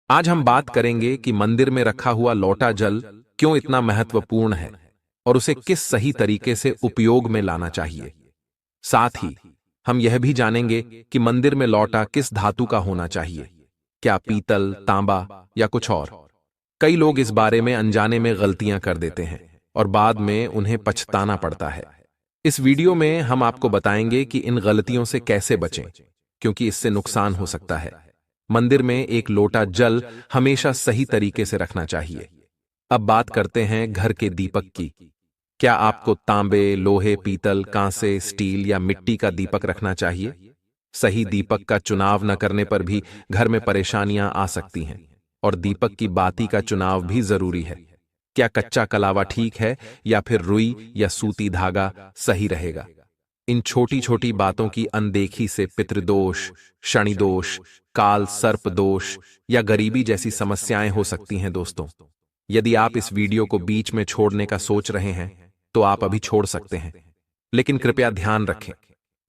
आज हम बात करेंगे कि मंदिर में रखा हुआ लोटा जल क्यों इतना महत्वपूर्ण है और उसे किस सही तरीके से उपयोग में लाना चाहिए। साथ ही हम यह भी जानेंगे कि मंदिर में लोटा किस धातु का होना चाहिए, क्या पीतल, तांबा या कुछ और। कई लोग इस बारे में अनजाने में गलतियां कर देते हैं और बाद में उन्हें पछताना पड़ता है। इस वीडियो में हम आपको बताएंगे कि इन गलतियों से कैसे बचें, क्योंकि इससे नुकसान हो सकता है। मंदिर में एक लोटा जल हमेशा सही तरीके से रखना चाहिए। अब बात करते हैं घर के दीपक की। क्या आपको तांबे, लोहे, पीतल, कांसे, स्टील या मिट्टी का दीपक रखना चाहिए? सही दीपक का चुनाव न करने पर भी घर में परेशानियां आ सकती हैं, और दीपक की बाती का चुनाव भी जरूरी है। क्या कच्चा कलावा ठीक है या फिर रुई या सूती धागा सही रहेगा? इन छोटी छोटी बातों की अनदेखी से पितृदोष, शनि दोष, काल सर्प दोष या गरीबी जैसी समस्याएं हो सकती हैं। दोस्तों, यदि आप इस वीडियो को बीच में छोड़ने का सोच रहे हैं तो आप अभी छोड़ सकते हैं, लेकिन कृपया ध्यान रखें,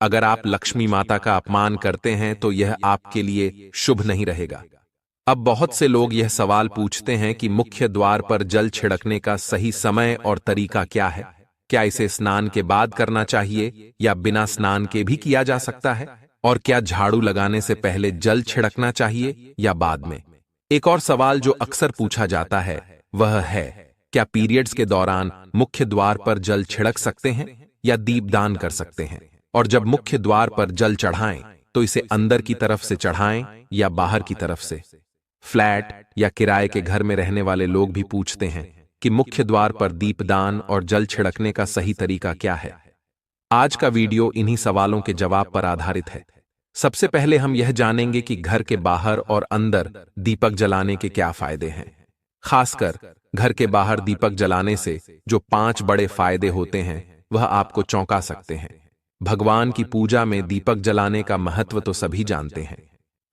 अगर आप लक्ष्मी माता का अपमान करते हैं तो यह आपके लिए शुभ नहीं रहेगा। अब बहुत से लोग यह सवाल पूछते हैं कि मुख्य द्वार पर जल छिड़कने का सही समय और तरीका क्या है। क्या इसे स्नान के बाद करना चाहिए या बिना स्नान के भी किया जा सकता है? और क्या झाड़ू लगाने से पहले जल छिड़कना चाहिए या बाद में? एक और सवाल जो अक्सर पूछा जाता है वह है, क्या पीरियड्स के दौरान मुख्य द्वार पर जल छिड़क सकते हैं या दीपदान कर सकते हैं? और जब मुख्य द्वार पर जल चढ़ाएं तो इसे अंदर की तरफ से चढ़ाएं या बाहर की तरफ से? फ्लैट या किराए के घर में रहने वाले लोग भी पूछते हैं कि मुख्य द्वार पर दीपदान और जल छिड़कने का सही तरीका क्या है। आज का वीडियो इन्हीं सवालों के जवाब पर आधारित है। सबसे पहले हम यह जानेंगे कि घर के बाहर और अंदर दीपक जलाने के क्या फायदे हैं। खासकर घर के बाहर दीपक जलाने से जो 5 बड़े फायदे होते हैं वह आपको चौंका सकते हैं। भगवान की पूजा में दीपक जलाने का महत्व तो सभी जानते हैं।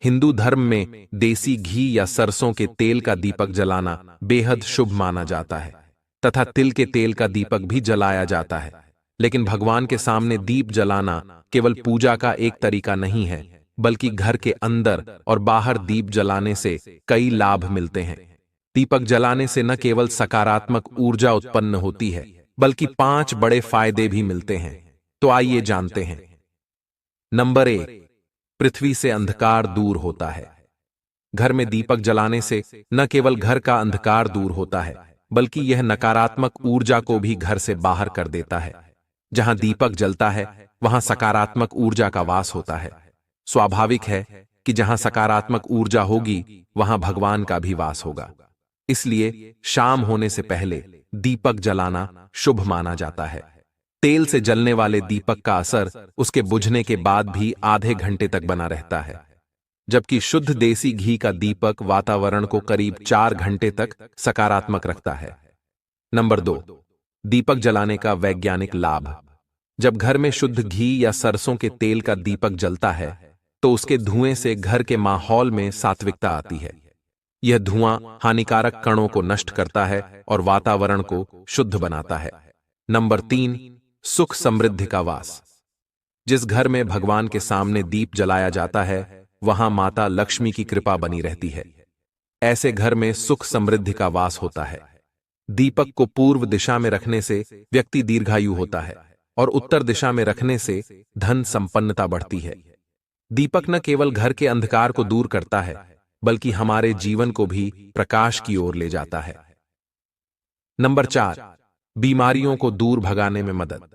हिंदू धर्म में देसी घी या सरसों के तेल का दीपक जलाना बेहद शुभ माना जाता है तथा तिल के तेल का दीपक भी जलाया जाता है। लेकिन भगवान के सामने दीप जलाना केवल पूजा का एक तरीका नहीं है, बल्कि घर के अंदर और बाहर दीप जलाने से कई लाभ मिलते हैं। दीपक जलाने से न केवल सकारात्मक ऊर्जा उत्पन्न होती है, बल्कि 5 बड़े फायदे भी मिलते हैं। तो आइए जानते हैं। नंबर 1, पृथ्वी से अंधकार दूर होता है। घर में दीपक जलाने से न केवल घर का अंधकार दूर होता है, बल्कि यह नकारात्मक ऊर्जा को भी घर से बाहर कर देता है। जहां दीपक जलता है वहां सकारात्मक ऊर्जा का वास होता है। स्वाभाविक है कि जहां सकारात्मक ऊर्जा होगी वहां भगवान का भी वास होगा। इसलिए शाम होने से पहले दीपक जलाना शुभ माना जाता है। तेल से जलने वाले दीपक का असर उसके बुझने के बाद भी आधे घंटे तक बना रहता है, जबकि शुद्ध देसी घी का दीपक वातावरण को करीब 4 घंटे तक सकारात्मक रखता है। नंबर 2, दीपक जलाने का वैज्ञानिक लाभ। जब घर में शुद्ध घी या सरसों के तेल का दीपक जलता है तो उसके धुएं से घर के माहौल में सात्विकता आती है। यह धुआं हानिकारक कणों को नष्ट करता है और वातावरण को शुद्ध बनाता है। नंबर 3, सुख समृद्धि का वास। जिस घर में भगवान के सामने दीप जलाया जाता है वहां माता लक्ष्मी की कृपा बनी रहती है। ऐसे घर में सुख समृद्धि का वास होता है। दीपक को पूर्व दिशा में रखने से व्यक्ति दीर्घायु होता है और उत्तर दिशा में रखने से धन संपन्नता बढ़ती है। दीपक न केवल घर के अंधकार को दूर करता है, बल्कि हमारे जीवन को भी प्रकाश की ओर ले जाता है। नंबर 4, बीमारियों को दूर भगाने में मदद।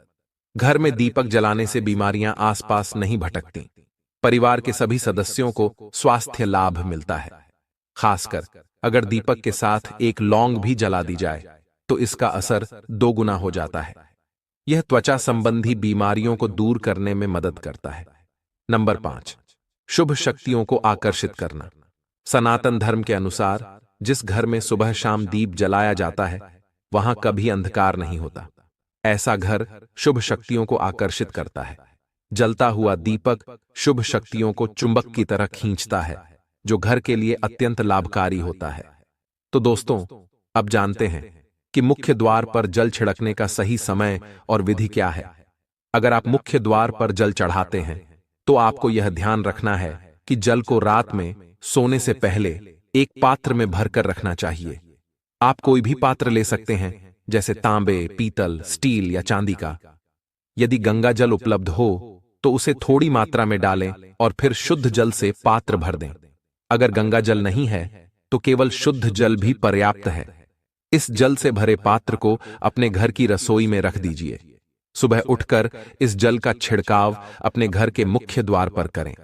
घर में दीपक जलाने से बीमारियां आसपास नहीं भटकती। परिवार के सभी सदस्यों को स्वास्थ्य लाभ मिलता है। खासकर अगर दीपक के साथ एक लौंग भी जला दी जाए तो इसका असर 2 गुना हो जाता है। यह त्वचा संबंधी बीमारियों को दूर करने में मदद करता है। नंबर 5, शुभ शक्तियों को आकर्षित करना। सनातन धर्म के अनुसार जिस घर में सुबह शाम दीप जलाया जाता है वहां कभी अंधकार नहीं होता। ऐसा घर शुभ शक्तियों को आकर्षित करता है। जलता हुआ दीपक शुभ शक्तियों को चुंबक की तरह खींचता है, जो घर के लिए अत्यंत लाभकारी होता है। तो दोस्तों, अब जानते हैं कि मुख्य द्वार पर जल छिड़कने का सही समय और विधि क्या है। अगर आप मुख्य द्वार पर जल चढ़ाते हैं तो आपको यह ध्यान रखना है कि जल को रात में सोने से पहले एक पात्र में भरकर रखना चाहिए। आप कोई भी पात्र ले सकते हैं, जैसे तांबे, पीतल, स्टील या चांदी का। यदि गंगा जल उपलब्ध हो तो उसे थोड़ी मात्रा में डालें और फिर शुद्ध जल से पात्र भर दें। अगर गंगा जल नहीं है तो केवल शुद्ध जल भी पर्याप्त है। इस जल से भरे पात्र को अपने घर की रसोई में रख दीजिए। सुबह उठकर इस जल का छिड़काव अपने घर के मुख्य द्वार पर करें।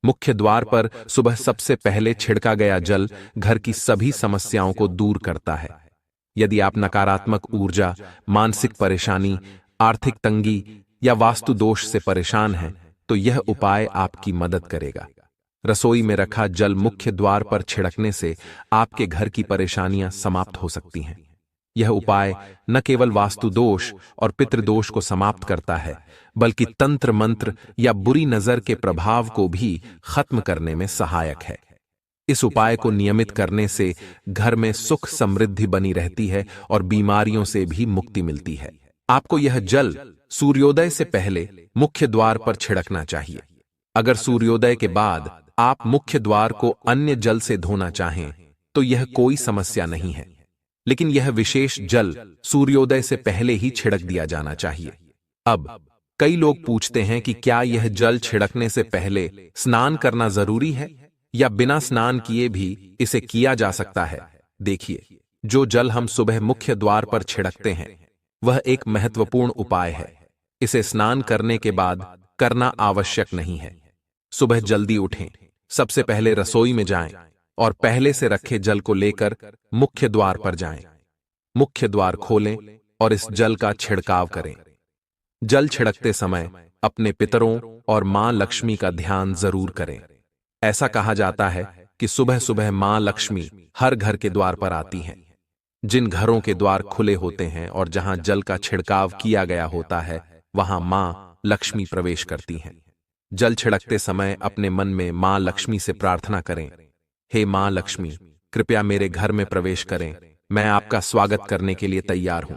मुख्य द्वार पर सुबह सबसे पहले छिड़का गया जल घर की सभी समस्याओं को दूर करता है। यदि आप नकारात्मक ऊर्जा, मानसिक परेशानी, आर्थिक तंगी या वास्तु दोष से परेशान हैं, तो यह उपाय आपकी मदद करेगा। रसोई में रखा जल मुख्य द्वार पर छिड़कने से आपके घर की परेशानियां समाप्त हो सकती हैं। यह उपाय न केवल वास्तु दोष और पितृदोष को समाप्त करता है, बल्कि तंत्र मंत्र या बुरी नजर के प्रभाव को भी खत्म करने में सहायक है। इस उपाय को नियमित करने से घर में सुख समृद्धि बनी रहती है और बीमारियों से भी मुक्ति मिलती है। आपको यह जल सूर्योदय से पहले मुख्य द्वार पर छिड़कना चाहिए। अगर सूर्योदय के बाद आप मुख्य द्वार को अन्य जल से धोना चाहें तो यह कोई समस्या नहीं है, लेकिन यह विशेष जल सूर्योदय से पहले ही छिड़क दिया जाना चाहिए। अब कई लोग पूछते हैं कि क्या यह जल छिड़कने से पहले स्नान करना जरूरी है या बिना स्नान किए भी इसे किया जा सकता है। देखिए, जो जल हम सुबह मुख्य द्वार पर छिड़कते हैं वह एक महत्वपूर्ण उपाय है। इसे स्नान करने के बाद करना आवश्यक नहीं है। सुबह जल्दी उठें, सबसे पहले रसोई में जाएं और पहले से रखे जल को लेकर मुख्य द्वार पर जाएं। मुख्य द्वार खोलें और इस जल का छिड़काव करें। जल छिड़कते समय अपने पितरों और मां लक्ष्मी का ध्यान जरूर करें। ऐसा कहा जाता है कि सुबह सुबह मां लक्ष्मी हर घर के द्वार पर आती हैं। जिन घरों के द्वार खुले होते हैं और जहां जल का छिड़काव किया गया होता है, वहां मां लक्ष्मी प्रवेश करती हैं। जल छिड़कते समय अपने मन में मां लक्ष्मी से प्रार्थना करें, हे मां लक्ष्मी, कृपया मेरे घर में प्रवेश करें, मैं आपका स्वागत करने के लिए तैयार हूं।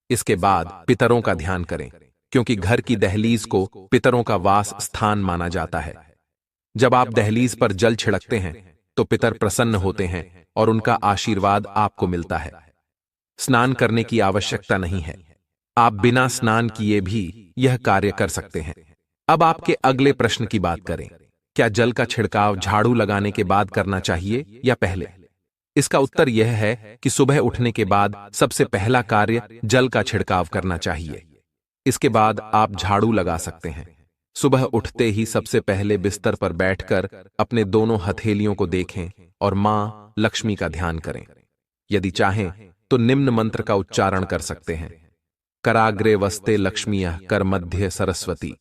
इसके बाद पितरों का ध्यान करें, क्योंकि घर की दहलीज को पितरों का वास स्थान माना जाता है। जब आप दहलीज पर जल छिड़कते हैं तो पितर प्रसन्न होते हैं और उनका आशीर्वाद आपको मिलता है। स्नान करने की आवश्यकता नहीं है, आप बिना स्नान किए भी यह कार्य कर सकते हैं। अब आपके अगले प्रश्न की बात करें, क्या जल का छिड़काव झाड़ू लगाने के बाद करना चाहिए या पहले? इसका उत्तर यह है कि सुबह उठने के बाद सबसे पहला कार्य जल का छिड़काव करना चाहिए। इसके बाद आप झाड़ू लगा सकते हैं। सुबह उठते ही सबसे पहले बिस्तर पर बैठकर अपने दोनों हथेलियों को देखें और मां लक्ष्मी का ध्यान करें। यदि चाहें तो निम्न मंत्र का उच्चारण कर सकते हैं, कराग्रे वस्ते लक्ष्मीयः कर मध्य सरस्वती,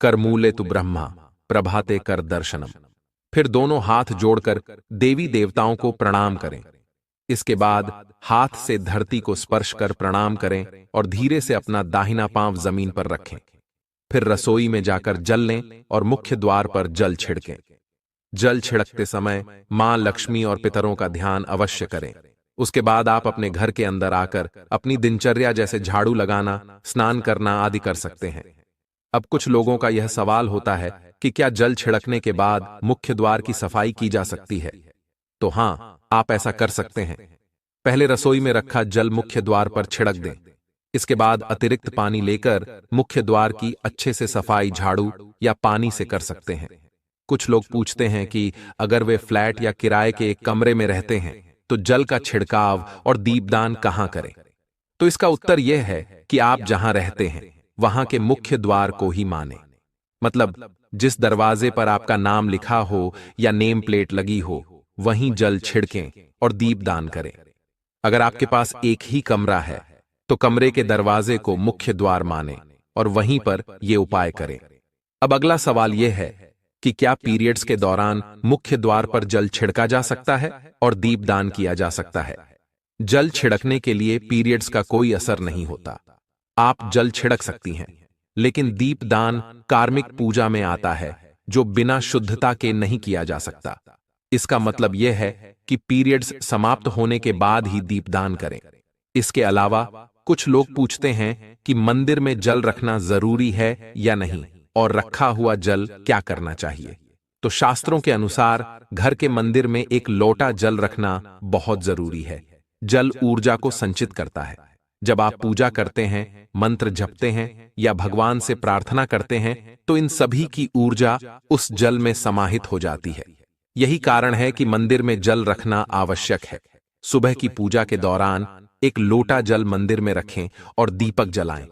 कर मूले तु ब्रह्मा, प्रभाते कर दर्शनम। फिर दोनों हाथ जोड़कर देवी देवताओं को प्रणाम करें। इसके बाद हाथ से धरती को स्पर्श कर प्रणाम करें और धीरे से अपना दाहिना पांव जमीन पर रखें। फिर रसोई में जाकर जल लें और मुख्य द्वार पर जल छिड़कें। जल छिड़कते समय मां लक्ष्मी और पितरों का ध्यान अवश्य करें। उसके बाद आप अपने घर के अंदर आकर अपनी दिनचर्या जैसे झाड़ू लगाना, स्नान करना आदि कर सकते हैं। अब कुछ लोगों का यह सवाल होता है कि क्या जल छिड़कने के बाद मुख्य द्वार की सफाई की जा सकती है? तो हां, आप ऐसा कर सकते हैं। पहले रसोई में रखा जल मुख्य द्वार पर छिड़क दें। इसके बाद अतिरिक्त पानी लेकर मुख्य द्वार की अच्छे से सफाई झाड़ू या पानी से कर सकते हैं। कुछ लोग पूछते हैं कि अगर वे फ्लैट या किराए के एक कमरे में रहते हैं तो जल का छिड़काव और दीपदान कहां करें? तो इसका उत्तर यह है कि आप जहां रहते हैं वहां के मुख्य द्वार को ही माने। मतलब जिस दरवाजे पर आपका नाम लिखा हो या नेम प्लेट लगी हो, वहीं जल छिड़कें और दीपदान करें। अगर आपके पास एक ही कमरा है तो कमरे के दरवाजे को मुख्य द्वार माने और वहीं पर यह उपाय करें। अब अगला सवाल यह है कि क्या पीरियड्स के दौरान मुख्य द्वार पर जल छिड़का जा सकता है और दीपदान किया जा सकता है? जल छिड़कने के लिए पीरियड्स का कोई असर नहीं होता। आप जल छिड़क सकती हैं, लेकिन दीपदान कार्मिक पूजा में आता है जो बिना शुद्धता के नहीं किया जा सकता। इसका मतलब यह है कि पीरियड्स समाप्त होने के बाद ही दीपदान करें। इसके अलावा कुछ लोग पूछते हैं कि मंदिर में जल रखना जरूरी है या नहीं और रखा हुआ जल क्या करना चाहिए। तो शास्त्रों के अनुसार घर के मंदिर में एक लोटा जल रखना बहुत जरूरी है। जल ऊर्जा को संचित करता है। जब आप पूजा करते हैं, मंत्र जपते हैं या भगवान से प्रार्थना करते हैं, तो इन सभी की ऊर्जा उस जल में समाहित हो जाती है। यही कारण है कि मंदिर में जल रखना आवश्यक है। सुबह की पूजा के दौरान एक लोटा जल मंदिर में रखें और दीपक जलाएं।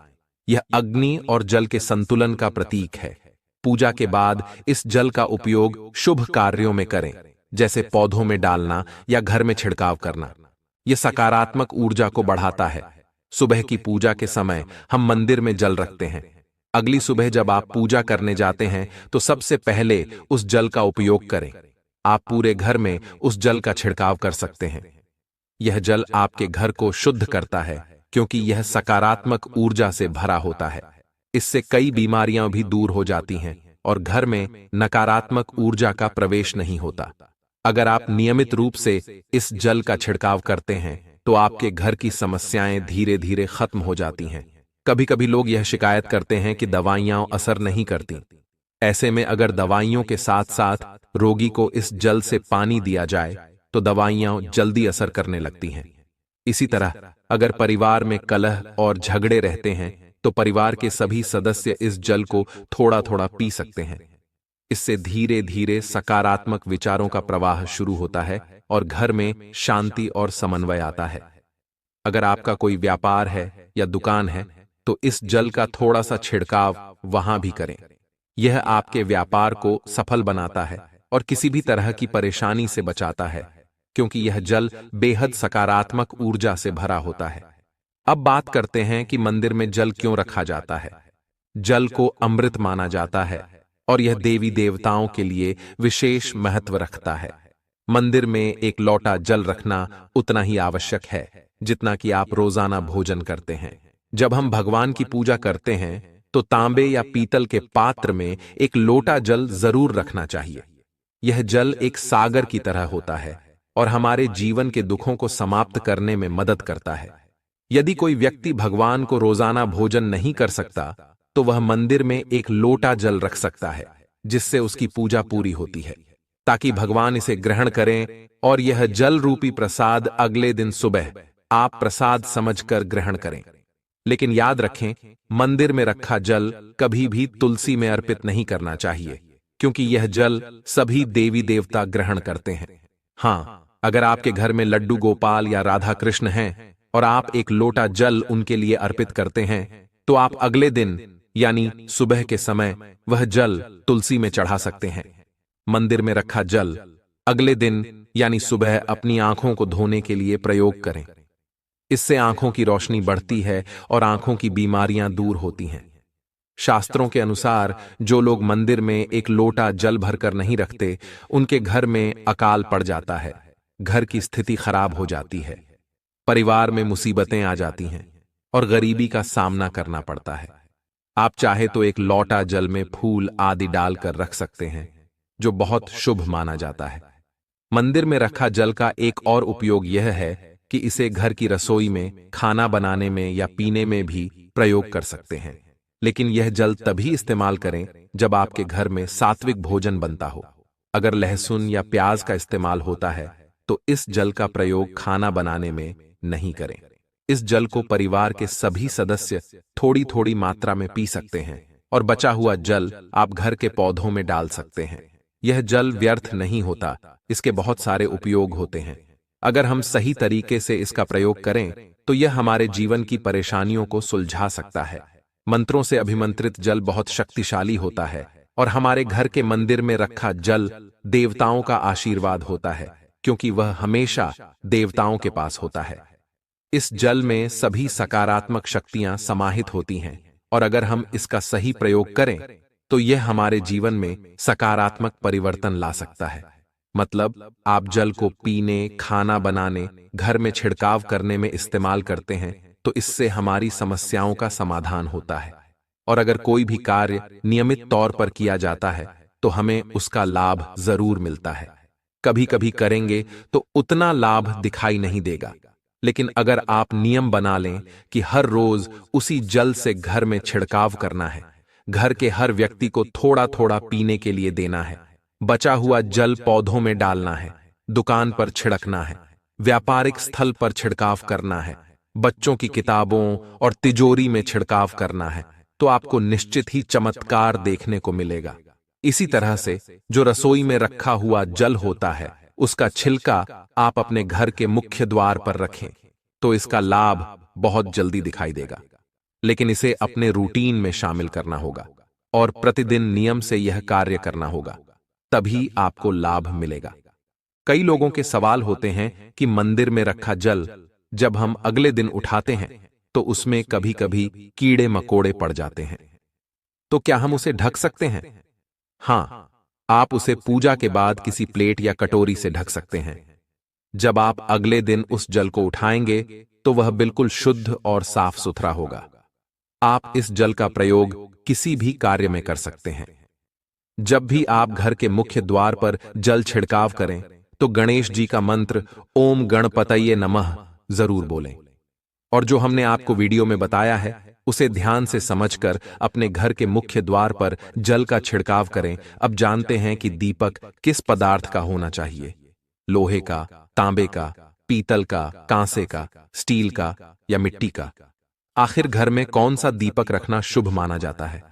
यह अग्नि और जल के संतुलन का प्रतीक है। पूजा के बाद इस जल का उपयोग शुभ कार्यों में करें, जैसे पौधों में डालना या घर में छिड़काव करना। यह सकारात्मक ऊर्जा को बढ़ाता है। सुबह की पूजा के समय हम मंदिर में जल रखते हैं। अगली सुबह जब आप पूजा करने जाते हैं तो सबसे पहले उस जल का उपयोग करें। आप पूरे घर में उस जल का छिड़काव कर सकते हैं। यह जल आपके घर को शुद्ध करता है, क्योंकि यह सकारात्मक ऊर्जा से भरा होता है। इससे कई बीमारियां भी दूर हो जाती हैं और घर में नकारात्मक ऊर्जा का प्रवेश नहीं होता। अगर आप नियमित रूप से इस जल का छिड़काव करते हैं तो आपके घर की समस्याएं धीरे धीरे खत्म हो जाती हैं। कभी कभी लोग यह शिकायत करते हैं कि दवाइयां असर नहीं करती। ऐसे में अगर दवाइयों के साथ साथ रोगी को इस जल से पानी दिया जाए तो दवाइयां जल्दी असर करने लगती हैं। इसी तरह अगर परिवार में कलह और झगड़े रहते हैं तो परिवार के सभी सदस्य इस जल को थोड़ा थोड़ा पी सकते हैं। इससे धीरे धीरे सकारात्मक विचारों का प्रवाह शुरू होता है और घर में शांति और समन्वय आता है। अगर आपका कोई व्यापार है या दुकान है तो इस जल का थोड़ा सा छिड़काव वहां भी करें। यह आपके व्यापार को सफल बनाता है और किसी भी तरह की परेशानी से बचाता है, क्योंकि यह जल बेहद सकारात्मक ऊर्जा से भरा होता है। अब बात करते हैं कि मंदिर में जल क्यों रखा जाता है। जल को अमृत माना जाता है और यह देवी देवताओं के लिए विशेष महत्व रखता है। मंदिर में एक लोटा जल रखना उतना ही आवश्यक है जितना कि आप रोजाना भोजन करते हैं। जब हम भगवान की पूजा करते हैं तो तांबे या पीतल के पात्र में एक लोटा जल जरूर रखना चाहिए। यह जल एक सागर की तरह होता है और हमारे जीवन के दुखों को समाप्त करने में मदद करता है। यदि कोई व्यक्ति भगवान को रोजाना भोजन नहीं कर सकता तो वह मंदिर में एक लोटा जल रख सकता है, जिससे उसकी पूजा पूरी होती है, ताकि भगवान इसे ग्रहण करें और यह जल रूपी प्रसाद अगले दिन सुबह आप प्रसाद समझकर ग्रहण करें। लेकिन याद रखें, मंदिर में रखा जल कभी भी तुलसी में अर्पित नहीं करना चाहिए, क्योंकि यह जल सभी देवी देवता ग्रहण करते हैं। हाँ, अगर आपके घर में लड्डू गोपाल या राधा कृष्ण हैं और आप एक लोटा जल उनके लिए अर्पित करते हैं तो आप अगले दिन यानी सुबह के समय वह जल तुलसी में चढ़ा सकते हैं। मंदिर में रखा जल अगले दिन यानी सुबह अपनी आंखों को धोने के लिए प्रयोग करें। इससे आंखों की रोशनी बढ़ती है और आंखों की बीमारियां दूर होती हैं। शास्त्रों के अनुसार जो लोग मंदिर में एक लोटा जल भरकर नहीं रखते, उनके घर में अकाल पड़ जाता है, घर की स्थिति खराब हो जाती है, परिवार में मुसीबतें आ जाती हैं और गरीबी का सामना करना पड़ता है। आप चाहे तो एक लोटा जल में फूल आदि डालकर रख सकते हैं, जो बहुत शुभ माना जाता है। मंदिर में रखा जल का एक और उपयोग यह है कि इसे घर की रसोई में, खाना बनाने में या पीने में भी प्रयोग कर सकते हैं। लेकिन यह जल तभी इस्तेमाल करें जब आपके घर में सात्विक भोजन बनता हो। अगर लहसुन या प्याज का इस्तेमाल होता है तो इस जल का प्रयोग खाना बनाने में नहीं करें। इस जल को परिवार के सभी सदस्य थोड़ी थोड़ी मात्रा में पी सकते हैं और बचा हुआ जल आप घर के पौधों में डाल सकते हैं। यह जल व्यर्थ नहीं होता, इसके बहुत सारे उपयोग होते हैं। अगर हम सही तरीके से इसका प्रयोग करें तो यह हमारे जीवन की परेशानियों को सुलझा सकता है। मंत्रों से अभिमंत्रित जल बहुत शक्तिशाली होता है और हमारे घर के मंदिर में रखा जल देवताओं का आशीर्वाद होता है, क्योंकि वह हमेशा देवताओं के पास होता है। इस जल में सभी सकारात्मक शक्तियां समाहित होती हैं और अगर हम इसका सही प्रयोग करें तो यह हमारे जीवन में सकारात्मक परिवर्तन ला सकता है। मतलब आप जल को पीने, खाना बनाने, घर में छिड़काव करने में इस्तेमाल करते हैं तो इससे हमारी समस्याओं का समाधान होता है। और अगर कोई भी कार्य नियमित तौर पर किया जाता है तो हमें उसका लाभ जरूर मिलता है। कभी कभी करेंगे तो उतना लाभ दिखाई नहीं देगा, लेकिन अगर आप नियम बना लें कि हर रोज उसी जल से घर में छिड़काव करना है, घर के हर व्यक्ति को थोड़ा थोड़ा पीने के लिए देना है, बचा हुआ जल पौधों में डालना है, दुकान पर छिड़कना है, व्यापारिक स्थल पर छिड़काव करना है, बच्चों की किताबों और तिजोरी में छिड़काव करना है, तो आपको निश्चित ही चमत्कार देखने को मिलेगा। इसी तरह से जो रसोई में रखा हुआ जल होता है, उसका छिलका आप अपने घर के मुख्य द्वार पर रखें, तो इसका लाभ बहुत जल्दी दिखाई देगा। लेकिन इसे अपने रूटीन में शामिल करना होगा और प्रतिदिन नियम से यह कार्य करना होगा, तभी आपको लाभ मिलेगा। कई लोगों के सवाल होते हैं कि मंदिर में रखा जल जब हम अगले दिन उठाते हैं तो उसमें कभी कभी कीड़े मकोड़े पड़ जाते हैं, तो क्या हम उसे ढक सकते हैं? हाँ, आप उसे पूजा के बाद किसी प्लेट या कटोरी से ढक सकते हैं। जब आप अगले दिन उस जल को उठाएंगे तो वह बिल्कुल शुद्ध और साफ सुथरा होगा। आप इस जल का प्रयोग किसी भी कार्य में कर सकते हैं। जब भी आप घर के मुख्य द्वार पर जल छिड़काव करें तो गणेश जी का मंत्र ओम गणपतये नमः जरूर बोलें। और जो हमने आपको वीडियो में बताया है उसे ध्यान से समझकर अपने घर के मुख्य द्वार पर जल का छिड़काव करें। अब जानते हैं कि दीपक किस पदार्थ का होना चाहिए, लोहे का, तांबे का, पीतल का, कांसे का, स्टील का या मिट्टी का। आखिर घर में कौन सा दीपक रखना शुभ माना जाता है?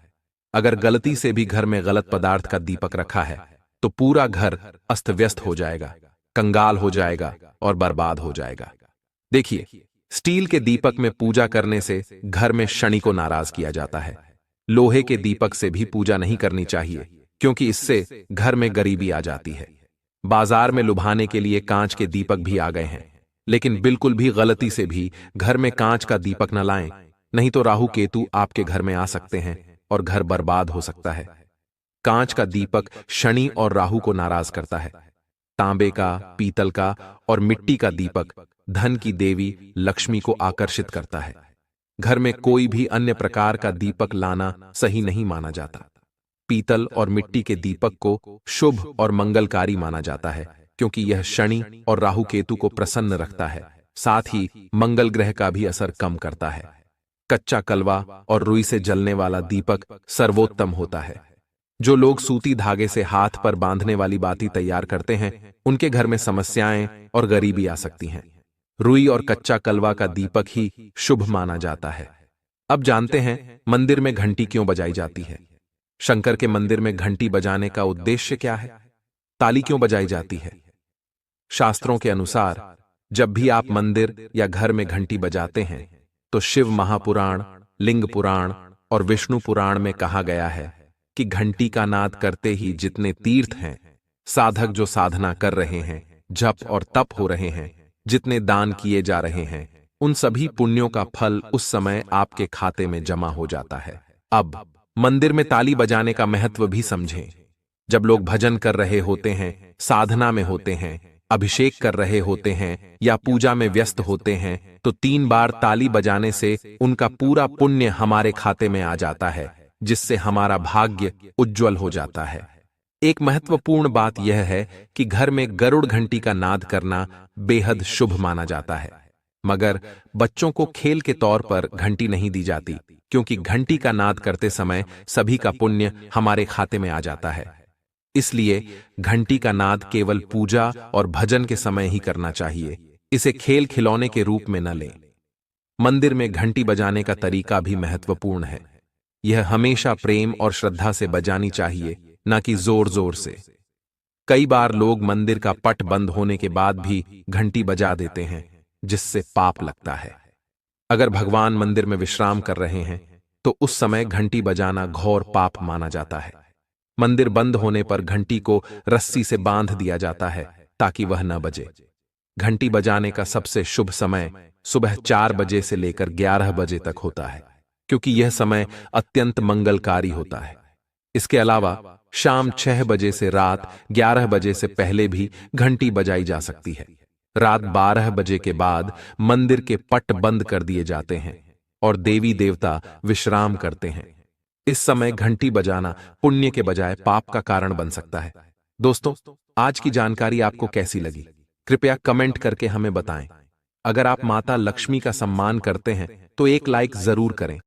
अगर गलती से भी घर में गलत पदार्थ का दीपक रखा है तो पूरा घर अस्त व्यस्त हो जाएगा, कंगाल हो जाएगा और बर्बाद हो जाएगा। देखिए, स्टील के दीपक में पूजा करने से घर में शनि को नाराज किया जाता है। लोहे के दीपक से भी पूजा नहीं करनी चाहिए क्योंकि इससे घर में गरीबी आ जाती है। बाजार में लुभाने के लिए कांच के दीपक भी आ गए हैं, लेकिन बिल्कुल भी गलती से भी घर में कांच का दीपक न लाएं, नहीं तो राहु केतु आपके घर में आ सकते हैं और घर बर्बाद हो सकता है। कांच का दीपक शनि और राहु को नाराज करता है। तांबे का, पीतल का और मिट्टी का दीपक धन की देवी लक्ष्मी को आकर्षित करता है। घर में कोई भी अन्य प्रकार का दीपक लाना सही नहीं माना जाता। पीतल और मिट्टी के दीपक को शुभ और मंगलकारी माना जाता है क्योंकि यह शनि और राहु केतु को प्रसन्न रखता है, साथ ही मंगल ग्रह का भी असर कम करता है। कच्चा कलवा और रुई से जलने वाला दीपक सर्वोत्तम होता है। जो लोग सूती धागे से हाथ पर बांधने वाली बाती तैयार करते हैं उनके घर में समस्याएं और गरीबी आ सकती हैं। रुई और कच्चा कलवा का दीपक ही शुभ माना जाता है। अब जानते हैं मंदिर में घंटी क्यों बजाई जाती है। शंकर के मंदिर में घंटी बजाने का उद्देश्य क्या है? ताली क्यों बजाई जाती है? शास्त्रों के अनुसार जब भी आप मंदिर या घर में घंटी बजाते हैं तो शिव महापुराण, लिंग पुराण और विष्णु पुराण में कहा गया है कि घंटी का नाद करते ही जितने तीर्थ हैं, साधक जो साधना कर रहे हैं, जप और तप हो रहे हैं, जितने दान किए जा रहे हैं, उन सभी पुण्यों का फल उस समय आपके खाते में जमा हो जाता है। अब मंदिर में ताली बजाने का महत्व भी समझें। जब लोग भजन कर रहे होते हैं, साधना में होते हैं, अभिषेक कर रहे होते हैं या पूजा में व्यस्त होते हैं तो 3 बार ताली बजाने से उनका पूरा पुण्य हमारे खाते में आ जाता है, जिससे हमारा भाग्य उज्जवल हो जाता है। एक महत्वपूर्ण बात यह है कि घर में गरुड़ घंटी का नाद करना बेहद शुभ माना जाता है, मगर बच्चों को खेल के तौर पर घंटी नहीं दी जाती क्योंकि घंटी का नाद करते समय सभी का पुण्य हमारे खाते में आ जाता है। इसलिए घंटी का नाद केवल पूजा और भजन के समय ही करना चाहिए, इसे खेल खिलौने के रूप में न लें। मंदिर में घंटी बजाने का तरीका भी महत्वपूर्ण है। यह हमेशा प्रेम और श्रद्धा से बजानी चाहिए, न कि जोर जोर से। कई बार लोग मंदिर का पट बंद होने के बाद भी घंटी बजा देते हैं, जिससे पाप लगता है। अगर भगवान मंदिर में विश्राम कर रहे हैं तो उस समय घंटी बजाना घोर पाप माना जाता है। मंदिर बंद होने पर घंटी को रस्सी से बांध दिया जाता है ताकि वह न बजे। घंटी बजाने का सबसे शुभ समय सुबह 4 बजे से लेकर 11 बजे तक होता है क्योंकि यह समय अत्यंत मंगलकारी होता है। इसके अलावा शाम 6 बजे से रात 11 बजे से पहले भी घंटी बजाई जा सकती है। रात 12 बजे के बाद मंदिर के पट बंद कर दिए जाते हैं और देवी देवता विश्राम करते हैं। इस समय घंटी बजाना पुण्य के बजाय पाप का कारण बन सकता है। दोस्तों, आज की जानकारी आपको कैसी लगी? कृपया कमेंट करके हमें बताएं। अगर आप माता लक्ष्मी का सम्मान करते हैं तो एक लाइक जरूर करें